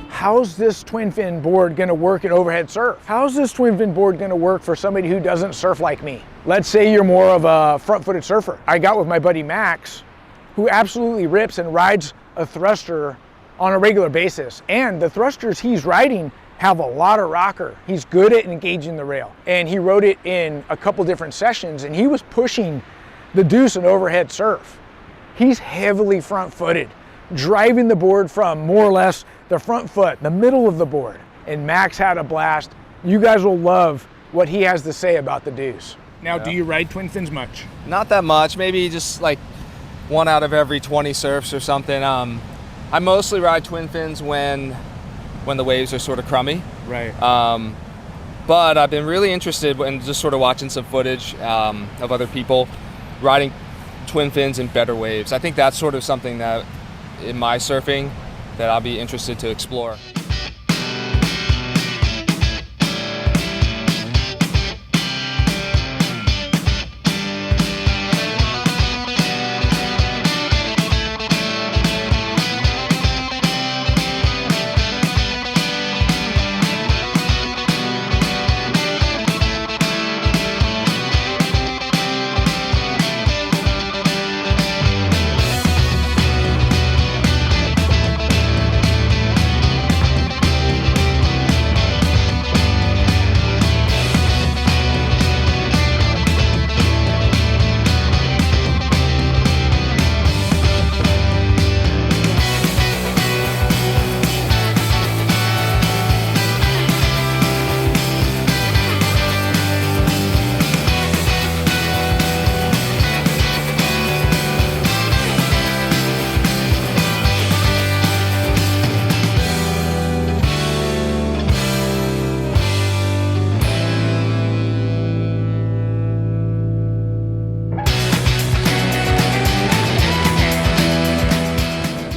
How's this twin fin board gonna work in overhead surf? How's this twin fin board gonna work for somebody who doesn't surf like me? Let's say you're more of a front-footed surfer. I got with my buddy Max, who absolutely rips and rides a thruster on a regular basis. And the thrusters he's riding have a lot of rocker. He's good at engaging the rail. And he rode it in a couple different sessions, and he was pushing the deuce in overhead surf. He's heavily front-footed, driving the board from more or less the front foot, the middle of the board. And Max had a blast. You guys will love what he has to say about the deuce. Now, do you ride twin fins much? Not that much, maybe just like 1 out of every 20 surfs or something. I mostly ride twin fins when the waves are sort of crummy. Right. But I've been really interested in just sort of watching some footage of other people riding twin fins in better waves. I think that's sort of something that in my surfing that I'll be interested to explore.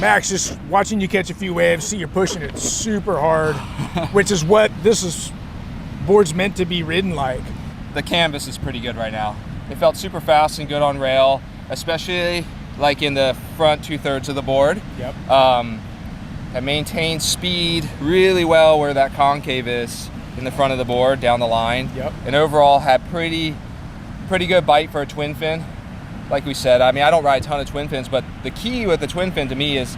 Max, just watching you catch a few waves, see you're pushing it super hard, which is what this board's meant to be ridden like. The canvas is pretty good right now. It felt super fast and good on rail, especially like in the front 2/3 of the board. Yep. I maintained speed really well where that concave is in the front of the board down the line. Yep. And overall had pretty good bite for a twin fin. Like we said, I mean, I don't ride a ton of twin fins, but the key with the twin fin to me is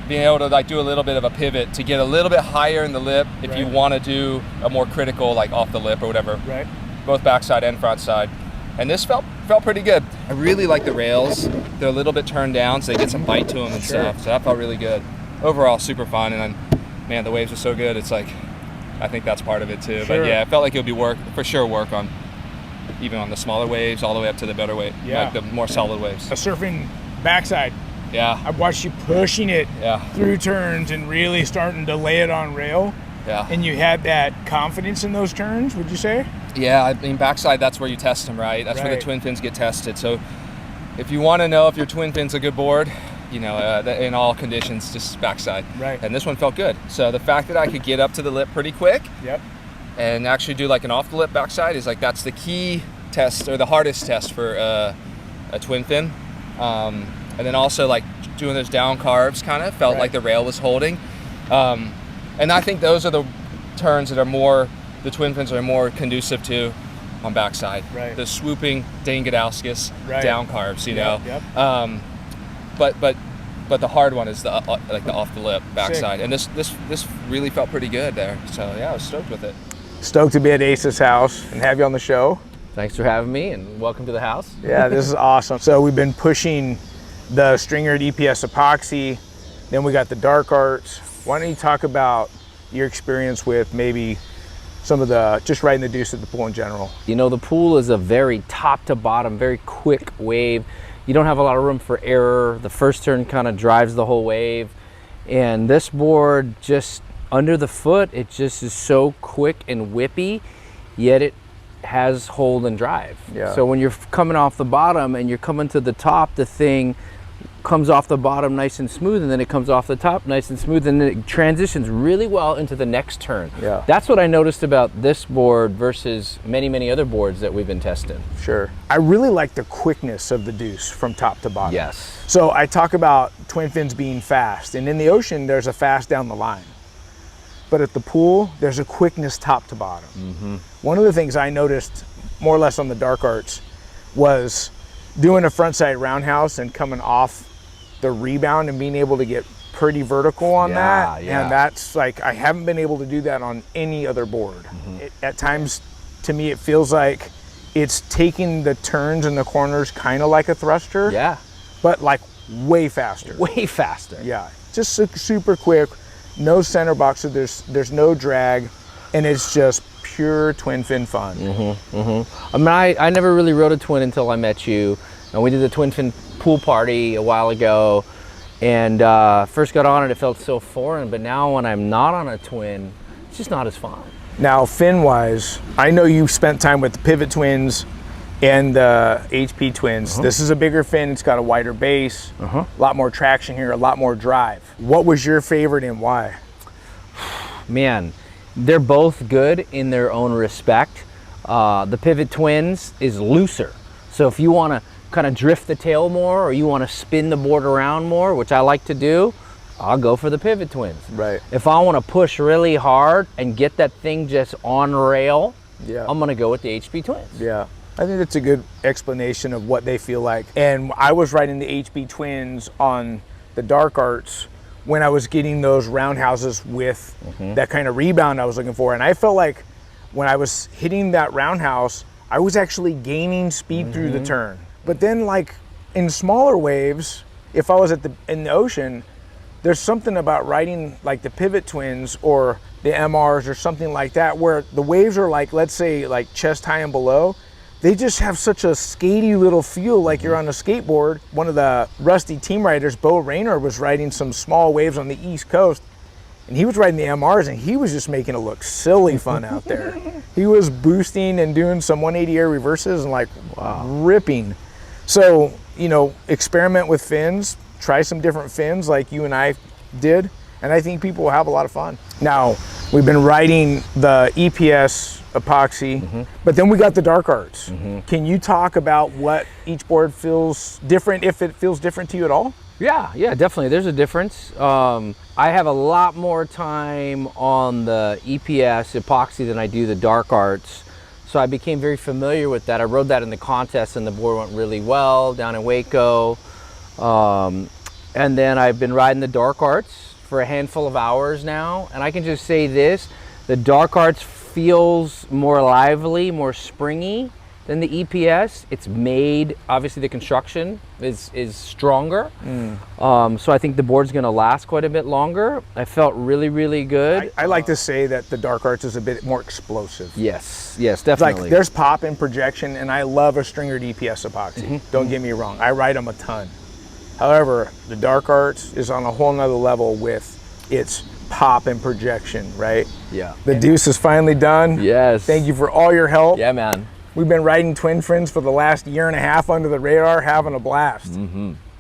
being able to like do a little bit of a pivot to get a little bit higher in the lip if you want to do a more critical like off the lip or whatever. Right. Both backside and front side. And this felt pretty good. I really like the rails. They're a little bit turned down, so they get some bite to them and stuff. So that felt really good. Overall, super fun. And then, man, the waves are so good. It's like, I think that's part of it too. But yeah, it felt like it would be work on even on the smaller waves all the way up to the better wave, like the more solid waves. A surfing backside. Yeah. I watched you pushing it through turns and really starting to lay it on rail. Yeah. And you had that confidence in those turns, would you say? Yeah, I mean, backside, that's where you test them, right? That's where the twin fins get tested. So if you want to know if your twin fin's a good board, you know, in all conditions, just backside. Right. And this one felt good. So the fact that I could get up to the lip pretty quick and actually do like an off the lip backside is like, that's the key test or the hardest test for a twin fin. And then also like doing those down carves kind of felt like the rail was holding. And I think those are the turns that are more, the twin fins are more conducive to on backside. Right. The swooping Dane Gudauskas down carves, you know. Yep. But the hard one is the like the off the lip backside. Sick. And this really felt pretty good there. So yeah, I was stoked with it. Stoked to be at Ace's house and have you on the show. Thanks for having me, and welcome to the house. Yeah, this is awesome. So we've been pushing the Stringer at EPS epoxy, then we got the Dark Arts. Why don't you talk about your experience with maybe some of the, just riding the Deuce at the pool in general? You know, the pool is a very top to bottom, very quick wave. You don't have a lot of room for error. The first turn kind of drives the whole wave. And this board, just under the foot, it just is so quick and whippy, yet it has hold and drive. Yeah. So when you're coming off the bottom and you're coming to the top, the thing comes off the bottom nice and smooth, and then it comes off the top nice and smooth, and then it transitions really well into the next turn. Yeah. That's what I noticed about this board versus many other boards that we've been testing. Sure. I really like the quickness of the Deuce from top to bottom. Yes. So I talk about twin fins being fast, and in the ocean, there's a fast down the line. But at the pool, there's a quickness top to bottom. Mm-hmm. One of the things I noticed more or less on the Dark Arts was doing a frontside roundhouse and coming off the rebound and being able to get pretty vertical on that. Yeah. And that's like, I haven't been able to do that on any other board. At times, to me, it feels like it's taking the turns and the corners kind of like a thruster, Yeah. but like way faster. Way faster. Yeah, just super quick, no center box, so there's no drag, and it's just pure twin fin fun. I mean, I never really rode a twin until I met you, and we did the twin fin pool party a while ago, and first got on it, it felt so foreign, but now when I'm not on a twin, it's just not as fun. Now, fin-wise, I know you spent time with the Pivot Twins and the HP Twins. This is a bigger fin, it's got a wider base, a lot more traction here, a lot more drive. What was your favorite and why? Man, they're both good in their own respect. The Pivot Twins is looser, so if you want to kind of drift the tail more, or you want to spin the board around more, which I like to do, I'll go for the Pivot Twins. Right. If I want to push really hard and get that thing just on rail, Yeah. I'm going to go with the HP Twins. Yeah, I think that's a good explanation of what they feel like. And I was riding the HB Twins on the Dark Arts when I was getting those roundhouses with that kind of rebound I was looking for. And I felt like when I was hitting that roundhouse, I was actually gaining speed through the turn. But then like in smaller waves, if I was in the ocean, there's something about riding like the Pivot Twins or the MRs or something like that, where the waves are like, let's say like chest high and below, they just have such a skatey little feel like you're on a skateboard. One of the Rusty team riders, Bo Rayner, was riding some small waves on the East Coast, and he was riding the MRs and he was just making it look silly fun out there. He was boosting and doing some 180 air reverses and like ripping. So, you know, experiment with fins, try some different fins like you and I did, and I think people will have a lot of fun. Now, we've been riding the EPS epoxy, but then we got the Dark Arts. Can you talk about what each board feels different, if it feels different to you at all? Yeah, definitely. There's a difference. I have a lot more time on the EPS epoxy than I do the Dark Arts. So I became very familiar with that. I rode that in the contest and the board went really well down in Waco. And then I've been riding the Dark Arts for a handful of hours now. And I can just say this, the Dark Arts feels more lively, more springy than the EPS. It's made, obviously the construction is stronger. So I think the board's gonna last quite a bit longer. I felt really good. I like to say that the Dark Arts is a bit more explosive. Yes, definitely. Like there's pop and projection, and I love a Stringer EPS epoxy. Don't get me wrong, I ride them a ton. However, the Dark Arts is on a whole nother level with its pop and projection, right? Yeah. The Deuce is finally done. Yes. Thank you for all your help. Yeah, man. We've been riding twin fins for the last year and a half under the radar, having a blast.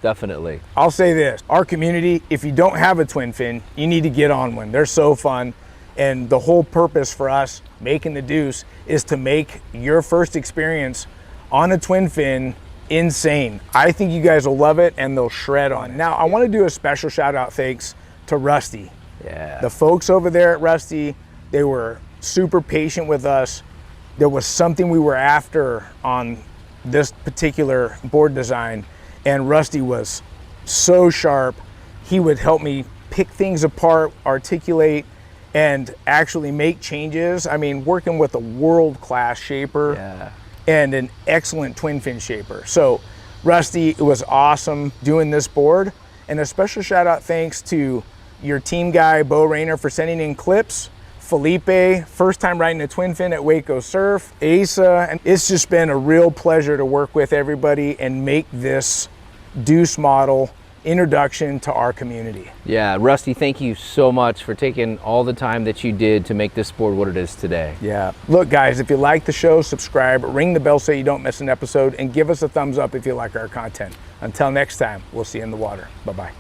Definitely. I'll say this, our community, if you don't have a twin fin, you need to get on one. They're so fun. And the whole purpose for us making the Deuce is to make your first experience on a twin fin insane. I think you guys will love it and they'll shred on it. Now, I want to do a special shout out thanks to Rusty. Yeah. The folks over there at Rusty, they were super patient with us. There was something we were after on this particular board design, and Rusty was so sharp. He would help me pick things apart, articulate, and actually make changes. I mean, working with a world-class shaper and an excellent twin fin shaper. So Rusty, it was awesome doing this board. And a special shout out thanks to your team guy, Bo Rayner, for sending in clips. Felipe, first time riding a twin fin at Waco Surf. Asa, and it's just been a real pleasure to work with everybody and make this Deuce model introduction to our community. Yeah, Rusty, thank you so much for taking all the time that you did to make this board what it is today. Yeah. Look, guys, if you like the show, subscribe, ring the bell so you don't miss an episode, and give us a thumbs up if you like our content. Until next time, we'll see you in the water. Bye-bye.